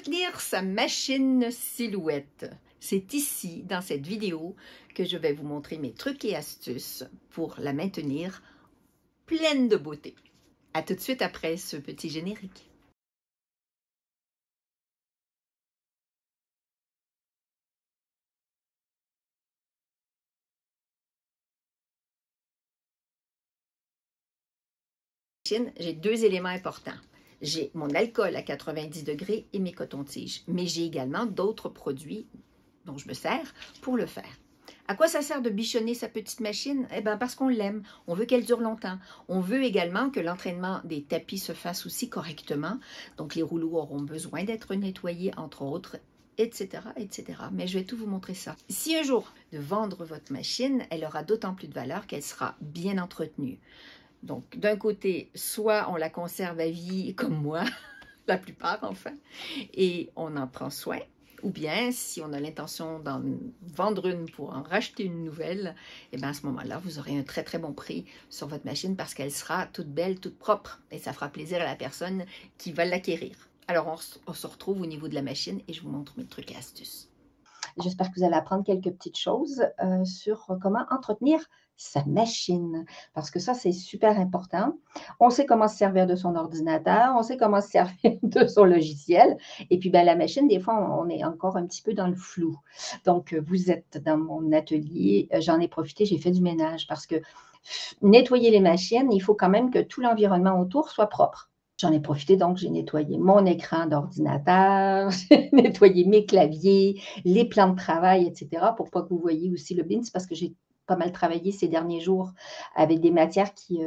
entretenir sa machine silhouette? C'est ici, dans cette vidéo, que je vais vous montrer mes trucs et astuces pour la maintenir pleine de beauté. À tout de suite après ce petit générique. J'ai deux éléments importants. J'ai mon alcool à 90 degrés et mes cotons-tiges, mais j'ai également d'autres produits dont je me sers pour le faire. À quoi ça sert de bichonner sa petite machine? Eh bien, parce qu'on l'aime. On veut qu'elle dure longtemps. On veut également que l'entraînement des tapis se fasse aussi correctement. Donc, les rouleaux auront besoin d'être nettoyés, entre autres, etc., etc. Mais je vais tout vous montrer ça. Si un jour de vendre votre machine, elle aura d'autant plus de valeur qu'elle sera bien entretenue. Donc, d'un côté, soit on la conserve à vie, comme moi, la plupart enfin, et on en prend soin, ou bien, si on a l'intention d'en vendre une pour en racheter une nouvelle, et bien à ce moment-là, vous aurez un très, très bon prix sur votre machine parce qu'elle sera toute belle, toute propre, et ça fera plaisir à la personne qui va l'acquérir. Alors, on se retrouve au niveau de la machine et je vous montre mes trucs et astuces. J'espère que vous allez apprendre quelques petites choses sur comment entretenir sa machine, parce que ça, c'est super important. On sait comment se servir de son ordinateur, on sait comment se servir de son logiciel, et puis ben, la machine, des fois, on est encore un petit peu dans le flou. Donc, vous êtes dans mon atelier, j'en ai profité, j'ai fait du ménage, parce que nettoyer les machines, il faut quand même que tout l'environnement autour soit propre. J'en ai profité, donc j'ai nettoyé mon écran d'ordinateur, j'ai nettoyé mes claviers, les plans de travail, etc. pour pas que vous voyez aussi le bin, c'est parce que j'ai pas mal travaillé ces derniers jours avec des matières qui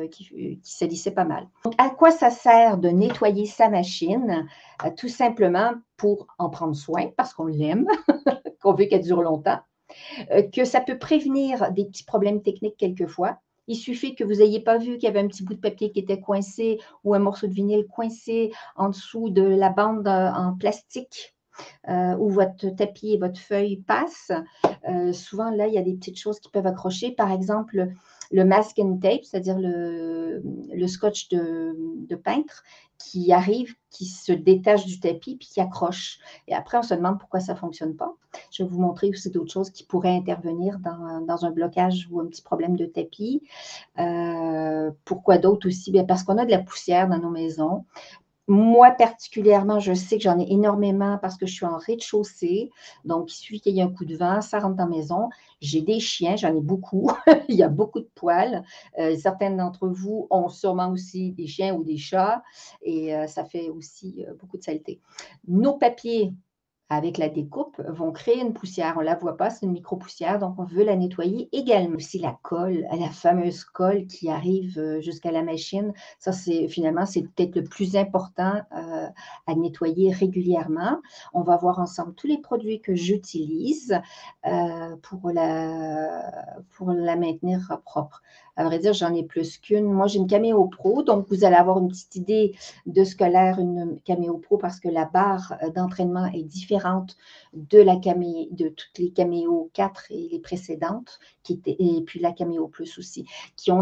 salissaient pas mal. Donc, à quoi ça sert de nettoyer sa machine? Tout simplement pour en prendre soin, parce qu'on l'aime, qu'on veut qu'elle dure longtemps, que ça peut prévenir des petits problèmes techniques quelquefois. Il suffit que vous n'ayez pas vu qu'il y avait un petit bout de papier qui était coincé ou un morceau de vinyle coincé en dessous de la bande en plastique où votre tapis et votre feuille passent. Souvent, là, il y a des petites choses qui peuvent accrocher. Par exemple, le mask and tape, c'est-à-dire le scotch de peintre qui arrive, qui se détache du tapis puis qui accroche. Et après, on se demande pourquoi ça ne fonctionne pas. Je vais vous montrer aussi d'autres choses qui pourraient intervenir dans un blocage ou un petit problème de tapis. Pourquoi d'autres aussi? Bien, parce qu'on a de la poussière dans nos maisons. Moi, particulièrement, je sais que j'en ai énormément parce que je suis en rez-de-chaussée. Donc, il suffit qu'il y ait un coup de vent, ça rentre dans la maison. J'ai des chiens, j'en ai beaucoup. Il y a beaucoup de poils. Certaines d'entre vous ont sûrement aussi des chiens ou des chats et ça fait aussi beaucoup de saleté. Nos papiers avec la découpe, vont créer une poussière. On ne la voit pas, c'est une micro-poussière, donc on veut la nettoyer également. Aussi la colle, la fameuse colle qui arrive jusqu'à la machine. Ça, finalement, c'est peut-être le plus important à nettoyer régulièrement. On va voir ensemble tous les produits que j'utilise pour la maintenir propre. À vrai dire, j'en ai plus qu'une. Moi, j'ai une Cameo Pro, donc vous allez avoir une petite idée de ce qu'a l'air une Cameo Pro parce que la barre d'entraînement est différente de toutes les Cameo 4 et les précédentes, et puis la Cameo Plus aussi, ce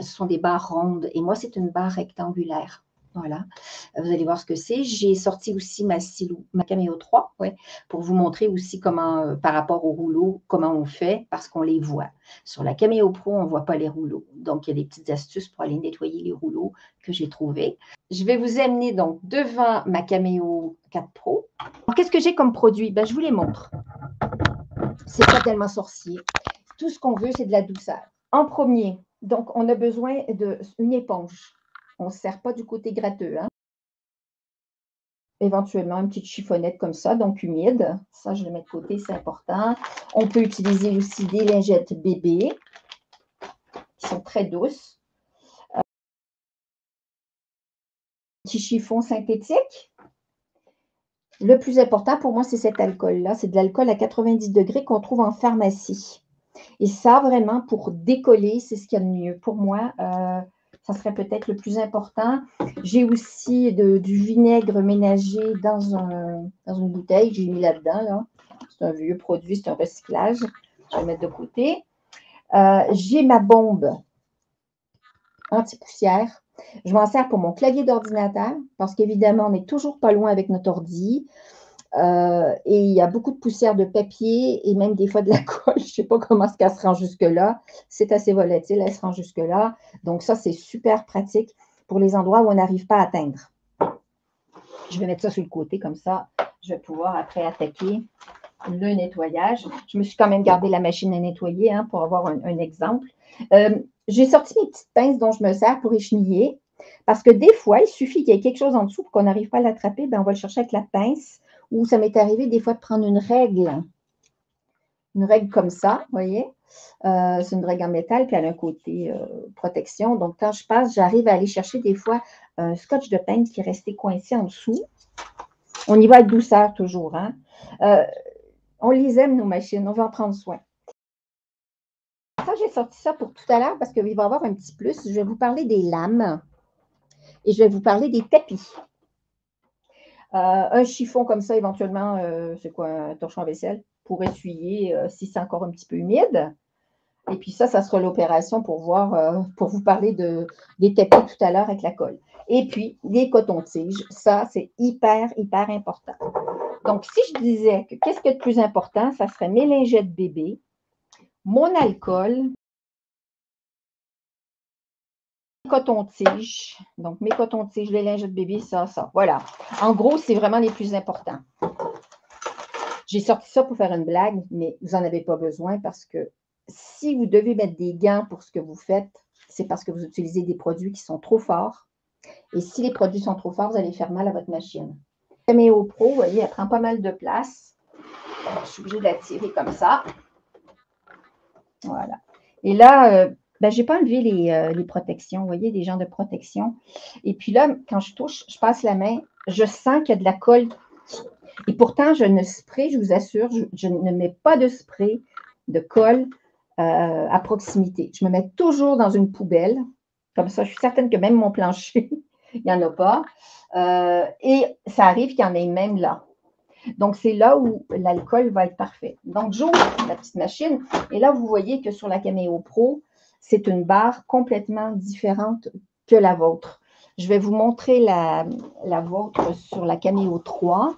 sont des barres rondes. Et moi, c'est une barre rectangulaire. Voilà, vous allez voir ce que c'est. J'ai sorti aussi ma Cameo 3 pour vous montrer aussi comment, par rapport aux rouleaux, comment on fait, parce qu'on les voit. Sur la Cameo Pro, on ne voit pas les rouleaux. Donc, il y a des petites astuces pour aller nettoyer les rouleaux que j'ai trouvés. Je vais vous amener donc devant ma Cameo 4 Pro. Qu'est-ce que j'ai comme produit? Ben, je vous les montre. C'est pas tellement sorcier. Tout ce qu'on veut, c'est de la douceur. En premier, donc, on a besoin d'une éponge. On ne se sert pas du côté gratteux. Hein? Éventuellement, une petite chiffonnette comme ça, donc humide. Ça, je le mets de côté, c'est important. On peut utiliser aussi des lingettes bébé qui sont très douces. Petit chiffon synthétique. Le plus important pour moi, c'est cet alcool-là. C'est de l'alcool à 90 degrés qu'on trouve en pharmacie. Et ça, vraiment, pour décoller, c'est ce qu'il y a de mieux. Pour moi, ça serait peut-être le plus important. J'ai aussi du vinaigre ménager dans une bouteille. J'ai mis là-dedans. Là. C'est un vieux produit, c'est un recyclage. Je vais le mettre de côté. J'ai ma bombe anti-poussière. Je m'en sers pour mon clavier d'ordinateur parce qu'évidemment, on n'est toujours pas loin avec notre ordi. Et il y a beaucoup de poussière de papier et même des fois de la colle. Je ne sais pas comment qu'elle se rend jusque-là. C'est assez volatile, elle se rend jusque-là. Donc ça, c'est super pratique pour les endroits où on n'arrive pas à atteindre. Je vais mettre ça sur le côté comme ça. Je vais pouvoir après attaquer le nettoyage. Je me suis quand même gardé la machine à nettoyer pour avoir un exemple. J'ai sorti mes petites pinces dont je me sers pour écheniller parce que des fois, il suffit qu'il y ait quelque chose en dessous pour qu'on n'arrive pas à l'attraper. On va le chercher avec la pince. Ou ça m'est arrivé des fois de prendre une règle comme ça, vous voyez. C'est une règle en métal, puis elle a un côté protection. Donc, quand je passe, j'arrive à aller chercher des fois un scotch de peigne qui est resté coincé en dessous. On y va avec douceur toujours. On les aime, nos machines. On va en prendre soin. Ça, j'ai sorti ça pour tout à l'heure parce qu'il va y avoir un petit plus. Je vais vous parler des lames et je vais vous parler des tapis. Un chiffon comme ça, éventuellement, c'est quoi, un torchon à vaisselle pour essuyer si c'est encore un petit peu humide. Et puis ça sera l'opération pour vous parler des tapis tout à l'heure avec la colle. Et puis, les cotons-tiges, ça, c'est hyper, hyper important. Donc, si je disais que qu'est-ce qui est le plus important, ça serait mes lingettes bébé, mon alcool, coton-tige. Donc, mes cotons-tiges, les lingettes bébé, ça. Voilà. En gros, c'est vraiment les plus importants. J'ai sorti ça pour faire une blague, mais vous n'en avez pas besoin parce que si vous devez mettre des gants pour ce que vous faites, c'est parce que vous utilisez des produits qui sont trop forts. Et si les produits sont trop forts, vous allez faire mal à votre machine. La Cameo Pro, vous voyez, elle prend pas mal de place. Je suis obligée de la tirer comme ça. Voilà. Et là, je n'ai pas enlevé les protections, vous voyez, des genres de protection. Et puis là, quand je touche, je passe la main, je sens qu'il y a de la colle. Et pourtant, je ne spray, je vous assure, je ne mets pas de spray de colle à proximité. Je me mets toujours dans une poubelle. Comme ça, je suis certaine que même mon plancher, il n'y en a pas. Et ça arrive qu'il y en ait même là. Donc, c'est là où l'alcool va être parfait. Donc, j'ouvre la petite machine. Et là, vous voyez que sur la Cameo Pro, c'est une barre complètement différente que la vôtre. Je vais vous montrer la vôtre sur la Cameo 3.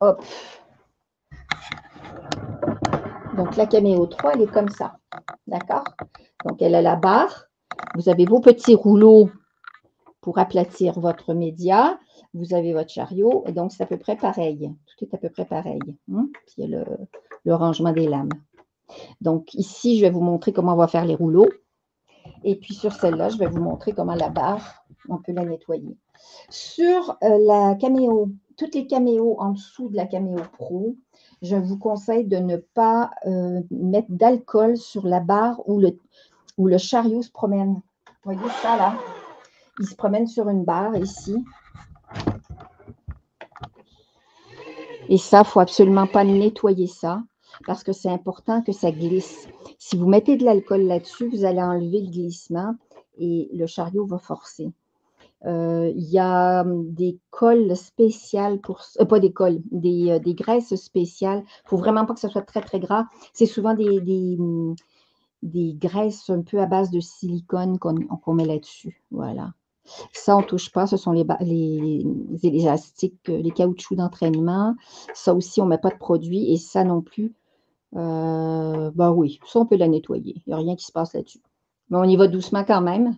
Hop. Donc, la Cameo 3, elle est comme ça. D'accord? Donc, elle a la barre. Vous avez vos petits rouleaux pour aplatir votre média. Vous avez votre chariot. Et donc, c'est à peu près pareil. Tout est à peu près pareil. Puis, il y a le rangement des lames. Donc, ici, je vais vous montrer comment on va faire les rouleaux. Et puis, sur celle-là, je vais vous montrer comment la barre, on peut la nettoyer. Sur la Cameo, toutes les caméos en dessous de la Cameo Pro, je vous conseille de ne pas mettre d'alcool sur la barre où le chariot se promène. Vous voyez ça là? Il se promène sur une barre ici. Et ça, il ne faut absolument pas nettoyer ça parce que c'est important que ça glisse. Si vous mettez de l'alcool là-dessus, vous allez enlever le glissement et le chariot va forcer. Il y a des colles spéciales pour pas des colles, des graisses spéciales. Il ne faut vraiment pas que ce soit très, très gras. C'est souvent des graisses un peu à base de silicone qu'on met là-dessus. Voilà. Ça, on ne touche pas. Ce sont les élastiques, les caoutchoucs d'entraînement. Ça aussi, on ne met pas de produit. Et ça non plus, oui, ça, on peut la nettoyer. Il n'y a rien qui se passe là-dessus. Mais on y va doucement quand même.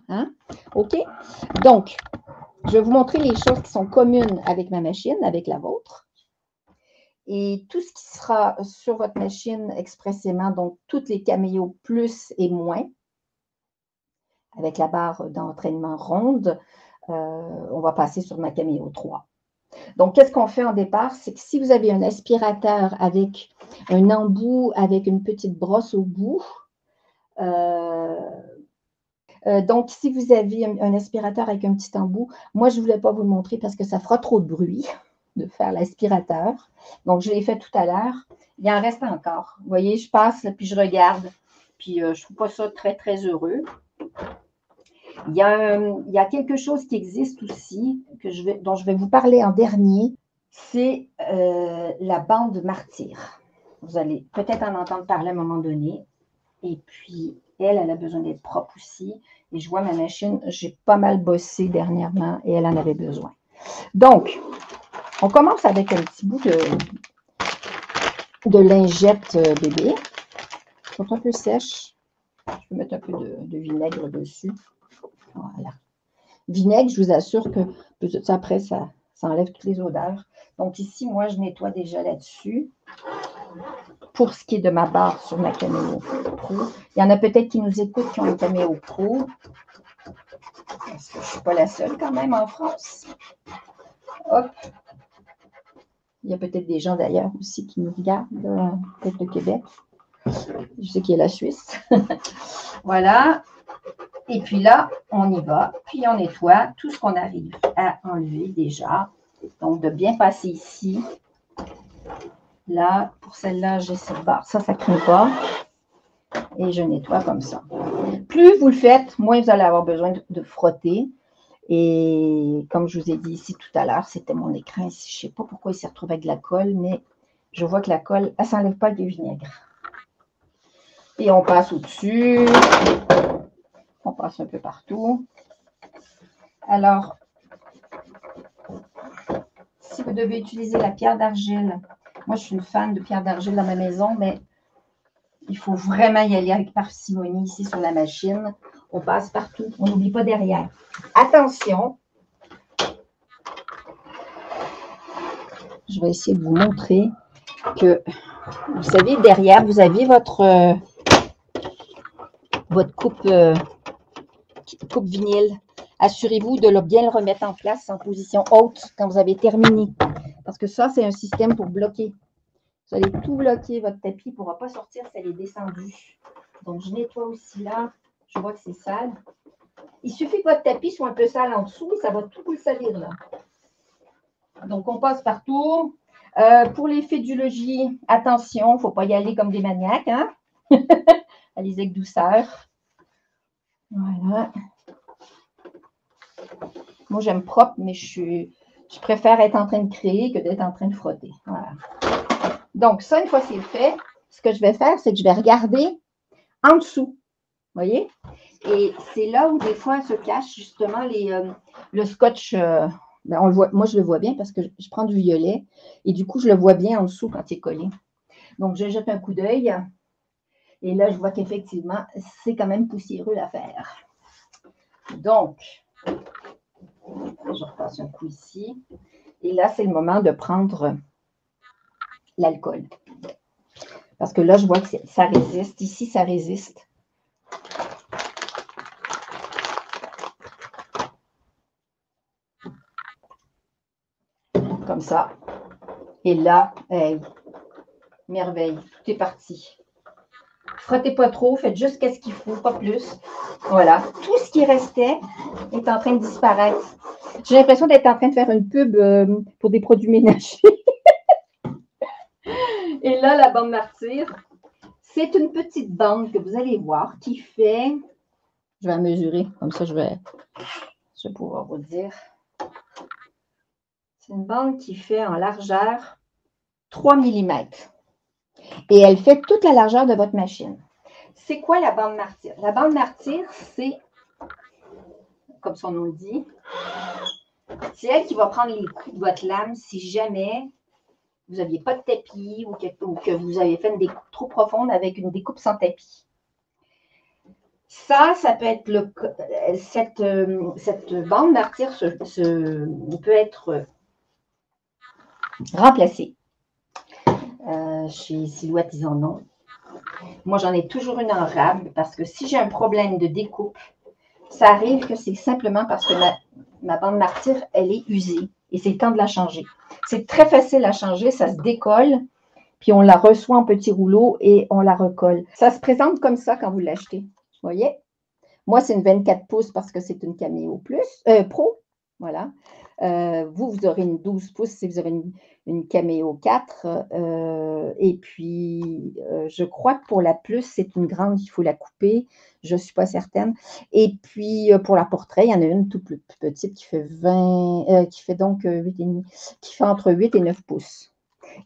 OK? Donc, je vais vous montrer les choses qui sont communes avec ma machine, avec la vôtre. Et tout ce qui sera sur votre machine expressément, donc toutes les caméos plus et moins, avec la barre d'entraînement ronde, on va passer sur ma Cameo 3. Donc, qu'est-ce qu'on fait en départ? C'est que si vous avez un aspirateur avec un embout, avec une petite brosse au bout, donc, si vous avez un aspirateur avec un petit embout, moi, je ne voulais pas vous le montrer parce que ça fera trop de bruit de faire l'aspirateur. Donc, je l'ai fait tout à l'heure. Il en reste encore. Vous voyez, je passe, là, puis je regarde. Puis, je ne trouve pas ça très, très heureux. Il y a quelque chose qui existe aussi, dont je vais vous parler en dernier. C'est la bande martyre. Vous allez peut-être en entendre parler à un moment donné. Et puis, elle a besoin d'être propre aussi. Et je vois ma machine, j'ai pas mal bossé dernièrement et elle en avait besoin. Donc, on commence avec un petit bout de lingette bébé. Ils sont un peu sèches. Je peux mettre un peu de vinaigre dessus. Voilà. Vinaigre, je vous assure que après, ça enlève toutes les odeurs. Donc ici, moi, je nettoie déjà là-dessus. Pour ce qui est de ma barre sur ma Cameo Pro, il y en a peut-être qui nous écoutent qui ont une Cameo Pro. Parce que je ne suis pas la seule quand même en France. Hop. Il y a peut-être des gens d'ailleurs aussi qui nous regardent, peut-être le Québec. Je sais qu'il y a la Suisse. Voilà. Et puis là, on y va. Puis on nettoie tout ce qu'on arrive à enlever déjà. Donc, de bien passer ici. Là, pour celle-là, j'ai cette barre. Ça ne craint pas. Et je nettoie comme ça. Plus vous le faites, moins vous allez avoir besoin de frotter. Et comme je vous ai dit ici tout à l'heure, c'était mon écran ici. Je ne sais pas pourquoi il s'est retrouvé avec de la colle, mais je vois que la colle, elle ne s'enlève pas avec du vinaigre. Et on passe au-dessus. On passe un peu partout. Alors, si vous devez utiliser la pierre d'argile, moi je suis une fan de pierre d'argile dans ma maison, mais il faut vraiment y aller avec parcimonie ici sur la machine. On passe partout. On n'oublie pas derrière. Attention. Je vais essayer de vous montrer que, vous savez, derrière, vous avez votre coupe vinyle. Assurez-vous de bien le remettre en place en position haute quand vous avez terminé. Parce que ça, c'est un système pour bloquer. Vous allez tout bloquer, votre tapis ne pourra pas sortir si elle est descendue. Donc, je nettoie aussi là. Je vois que c'est sale. Il suffit que votre tapis soit un peu sale en dessous et ça va tout vous le salir là. Donc, on passe partout. Pour l'effet du logis, attention, il ne faut pas y aller comme des maniaques. Hein? Allez avec douceur. Voilà. Moi, j'aime propre, mais je préfère être en train de créer que d'être en train de frotter. Voilà. Donc, ça, une fois c'est fait, ce que je vais faire, c'est que je vais regarder en dessous. Vous voyez? Et c'est là où des fois se cache justement le scotch. Ben on le voit, moi, je le vois bien parce que je prends du violet et du coup, je le vois bien en dessous quand il est collé. Donc, je jette un coup d'œil et là, je vois qu'effectivement, c'est quand même poussiéreux l'affaire. Donc, je repasse un coup ici. Et là, c'est le moment de prendre l'alcool. Parce que là, je vois que ça résiste. Ici, ça résiste. Comme ça. Et là, hey, merveille. Tout est parti. Frottez pas trop. Faites juste ce qu'il faut, pas plus. Voilà. Tout ce qui restait est en train de disparaître. J'ai l'impression d'être en train de faire une pub pour des produits ménagers. Et là, la bande martyre, c'est une petite bande que vous allez voir qui fait, je vais mesurer, comme ça je vais pouvoir vous dire. C'est une bande qui fait en largeur 3 mm. Et elle fait toute la largeur de votre machine. C'est quoi la bande martyre? La bande martyre, c'est, comme son nom le dit, c'est elle qui va prendre les coups de votre lame si jamais vous n'aviez pas de tapis ou que vous avez fait une découpe trop profonde avec une découpe sans tapis. Ça peut être cette bande martyre peut être remplacée. Chez Silhouette, ils en ont. Moi, j'en ai toujours une en rab parce que si j'ai un problème de découpe, ça arrive que c'est simplement parce que ma bande martyre, elle est usée et c'est le temps de la changer. C'est très facile à changer, ça se décolle, puis on la reçoit en petits rouleaux et on la recolle. Ça se présente comme ça quand vous l'achetez. Vous voyez? Moi, c'est une 24 pouces parce que c'est une Cameo Pro. Voilà. Vous aurez une 12 pouces si vous avez une Cameo 4. Et puis, je crois que pour la plus, c'est une grande, il faut la couper. Je ne suis pas certaine. Et puis, pour la portrait, il y en a une toute petite qui fait donc 8,5, qui fait entre 8 et 9 pouces.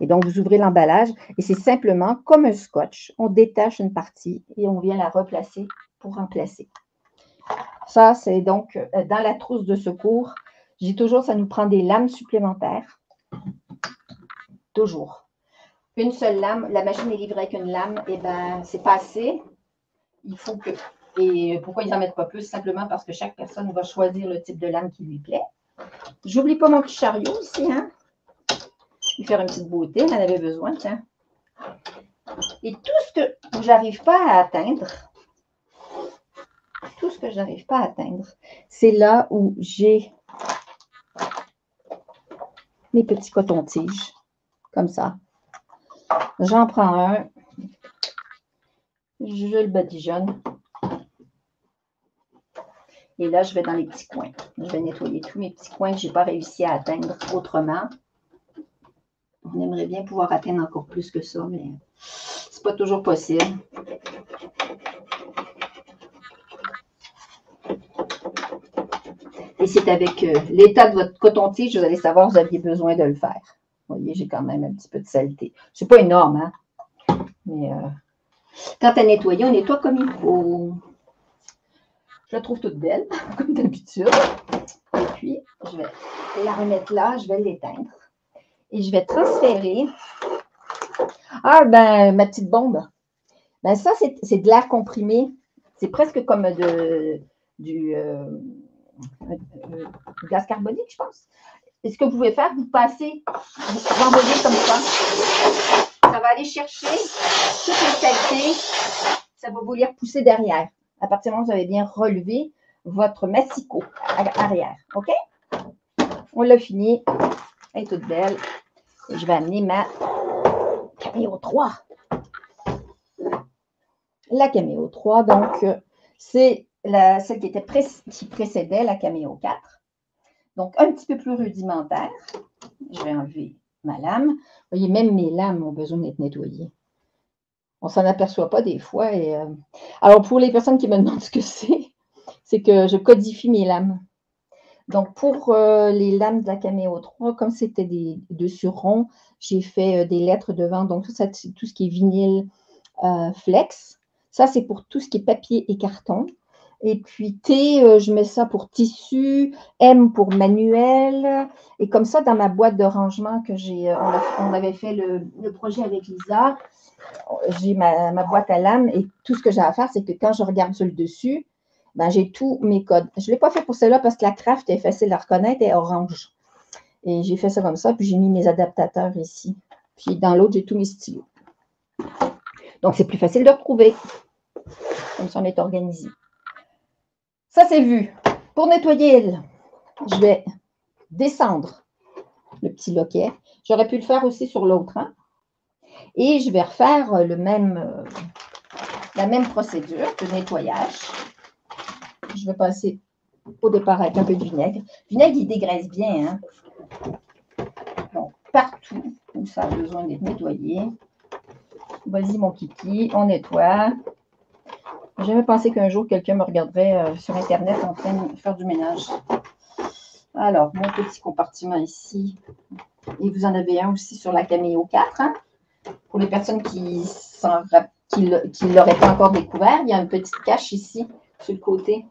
Et donc, vous ouvrez l'emballage et c'est simplement comme un scotch. On détache une partie et on vient la replacer pour remplacer. Ça, c'est donc dans la trousse de secours. Je dis toujours, ça nous prend des lames supplémentaires. Toujours. Une seule lame, la machine est livrée avec une lame, et bien, c'est pas assez. Il faut que. Et pourquoi ils n'en mettent pas plus? Simplement parce que chaque personne va choisir le type de lame qui lui plaît. J'oublie pas mon petit chariot ici, hein? Il faire une petite beauté, j'en avait besoin, tiens. Et tout ce que j'arrive pas à atteindre, c'est là où j'ai mes petits cotons-tiges, comme ça. J'en prends un, je le badigeonne. Et là, je vais dans les petits coins. Je vais nettoyer tous mes petits coins que je n'ai pas réussi à atteindre autrement. On aimerait bien pouvoir atteindre encore plus que ça, mais c'est pas toujours possible. Et c'est avec l'état de votre coton-tige, vous allez savoir que vous aviez besoin de le faire. Vous voyez, j'ai quand même un petit peu de saleté. C'est pas énorme, hein? Mais quand à nettoyer, on nettoie comme il faut. Je la trouve toute belle, comme d'habitude. Et puis, je vais la remettre là, je vais l'éteindre. Et je vais transférer. Ah, ben, ma petite bombe. Ben, ça, c'est de l'air comprimé. C'est presque comme du gaz carbonique, je pense. Et ce que vous pouvez faire, vous passez, vous envoyez comme ça. Ça va aller chercher toutes les saletés. Ça va vous les repousser derrière. À partir du moment où vous avez bien relevé votre massicot arrière. OK? On l'a fini. Elle est toute belle. Et je vais amener ma Cameo 3. La Cameo 3, donc, c'est celle qui précédait la Cameo 4. Donc, un petit peu plus rudimentaire. Je vais enlever ma lame. Vous voyez, même mes lames ont besoin d'être nettoyées. On ne s'en aperçoit pas des fois. Et, alors, pour les personnes qui me demandent ce que c'est que je codifie mes lames. Donc, pour les lames de la Cameo 3, comme c'était des dessus-ronds, j'ai fait des lettres devant. Donc, ça, c'est tout ce qui est vinyle flex. Ça, c'est pour tout ce qui est papier et carton. Et puis, T, je mets ça pour tissu. M pour manuel. Et comme ça, dans ma boîte de rangement que on avait fait le projet avec Lisa, j'ai ma boîte à lames. Et tout ce que j'ai à faire, c'est que quand je regarde sur le dessus, ben, j'ai tous mes codes. Je ne l'ai pas fait pour celle-là parce que la craft est facile à reconnaître, elle est orange. Et j'ai fait ça comme ça, puis j'ai mis mes adaptateurs ici. Puis dans l'autre, j'ai tous mes stylos. Donc, c'est plus facile de retrouver. Comme ça, on est organisé. Ça, c'est vu. Pour nettoyer, je vais descendre le petit loquet. J'aurais pu le faire aussi sur l'autre. Hein? Et je vais refaire la même procédure de nettoyage. Je vais passer au départ avec un peu de vinaigre. Le vinaigre, il dégraisse bien. Hein? Donc, partout où ça a besoin d'être nettoyé. Vas-y, mon kiki, on nettoie. J'ai jamais pensé qu'un jour, quelqu'un me regarderait sur Internet en train de faire du ménage. Alors, mon petit compartiment ici. Et vous en avez un aussi sur la Cameo 4. Hein? Pour les personnes qui ne l'auraient pas encore découvert, il y a une petite cache ici, sur le côté.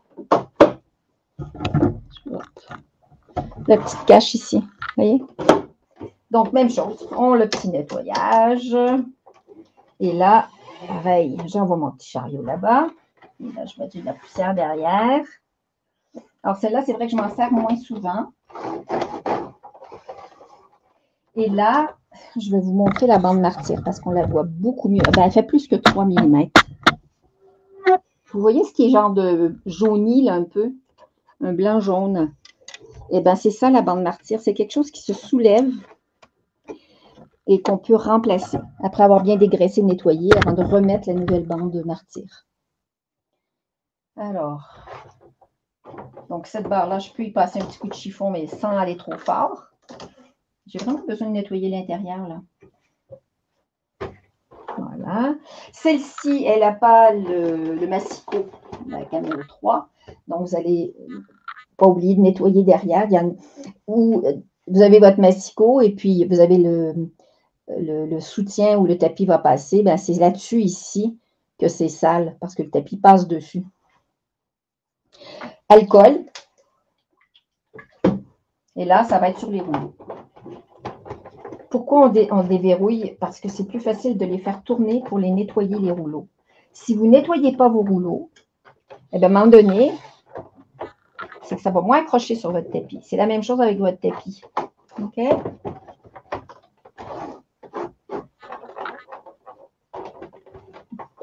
La petite cache ici. Vous voyez? Donc, même chose. On le petit nettoyage. Et là, pareil, j'envoie mon petit chariot là-bas. Et là, je mets de la poussière derrière. Alors, celle-là, c'est vrai que je m'en sers moins souvent. Et là, je vais vous montrer la bande martyre parce qu'on la voit beaucoup mieux. Ben, elle fait plus que 3 mm. Vous voyez ce qui est genre de jauni, là, un peu? Un blanc-jaune. Eh bien, c'est ça, la bande martyre. C'est quelque chose qui se soulève et qu'on peut remplacer après avoir bien dégraissé, nettoyé, avant de remettre la nouvelle bande de martyre. Alors, donc cette barre-là, je peux y passer un petit coup de chiffon, mais sans aller trop fort. J'ai vraiment besoin de nettoyer l'intérieur, là. Voilà. Celle-ci, elle n'a pas le massicot, la Cameo 3. Donc, vous n'allez pas oublier de nettoyer derrière. Où vous avez votre massicot et puis vous avez le soutien où le tapis va passer, ben c'est là-dessus ici que c'est sale parce que le tapis passe dessus. Alcool. Et là, ça va être sur les rouleaux. Pourquoi on déverrouille? Parce que c'est plus facile de les faire tourner pour les nettoyer les rouleaux. Si vous ne nettoyez pas vos rouleaux, eh bien, à un moment donné, c'est que ça va moins accrocher sur votre tapis. C'est la même chose avec votre tapis. OK?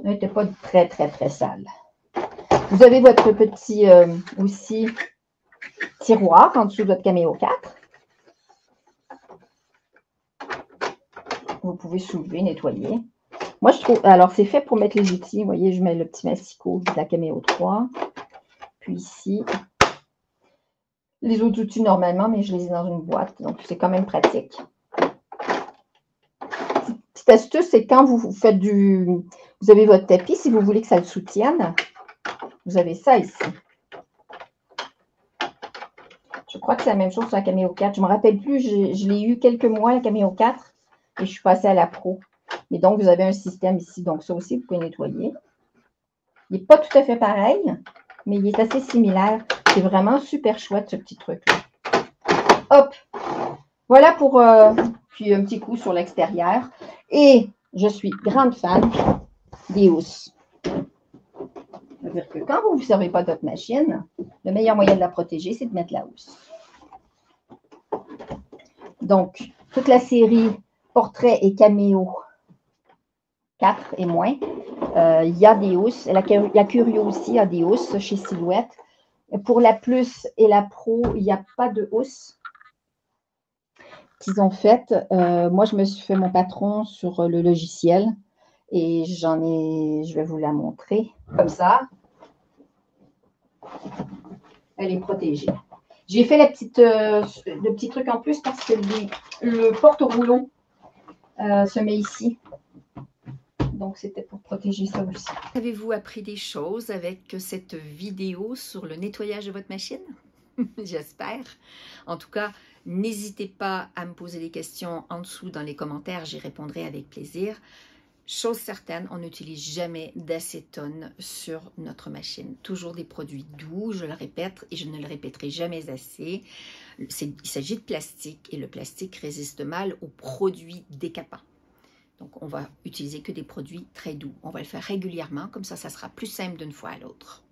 Il n'était pas très, très, très sale. Vous avez votre petit aussi tiroir en dessous de votre caméo 4. Vous pouvez soulever, nettoyer. Moi, je trouve... Alors, c'est fait pour mettre les outils. Vous voyez, je mets le petit massicot de la caméo 3. Puis ici, les autres outils normalement, mais je les ai dans une boîte. Donc, c'est quand même pratique. Petite astuce, c'est quand vous faites vous avez votre tapis, si vous voulez que ça le soutienne, vous avez ça ici. Je crois que c'est la même chose sur la caméo 4. Je ne me rappelle plus, je l'ai eu quelques mois, la caméo 4, et je suis passée à la pro. Mais donc, vous avez un système ici. Donc, ça aussi, vous pouvez nettoyer. Il n'est pas tout à fait pareil, mais il est assez similaire. C'est vraiment super chouette, ce petit truc-là. Hop! Voilà pour puis un petit coup sur l'extérieur. Et je suis grande fan des housses. C'est-à-dire que quand vous ne vous servez pas de votre machine, le meilleur moyen de la protéger, c'est de mettre la housse. Donc, toute la série Portrait et Caméo 4 et moins, il y a des housses. La Curio aussi a des housses chez Silhouette. Pour la Plus et la Pro, il n'y a pas de housse qu'ils ont faites. Moi, je me suis fait mon patron sur le logiciel et je vais vous la montrer comme ça. Elle est protégée. J'ai fait le petit truc en plus parce que le porte-rouleau se met ici. Donc, c'était pour protéger ça aussi. Avez-vous appris des choses avec cette vidéo sur le nettoyage de votre machine? J'espère. En tout cas, n'hésitez pas à me poser des questions en dessous dans les commentaires. J'y répondrai avec plaisir. Chose certaine, on n'utilise jamais d'acétone sur notre machine. Toujours des produits doux, je le répète et je ne le répéterai jamais assez. Il s'agit de plastique et le plastique résiste mal aux produits décapants. Donc, on va utiliser que des produits très doux. On va le faire régulièrement, comme ça sera plus simple d'une fois à l'autre.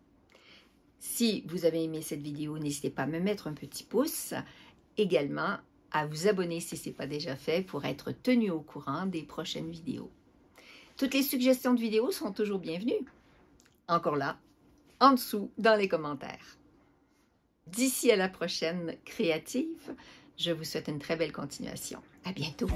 Si vous avez aimé cette vidéo, n'hésitez pas à me mettre un petit pouce. Également, à vous abonner si ce n'est pas déjà fait pour être tenu au courant des prochaines vidéos. Toutes les suggestions de vidéos sont toujours bienvenues. Encore là, en dessous, dans les commentaires. D'ici à la prochaine créative, je vous souhaite une très belle continuation. À bientôt!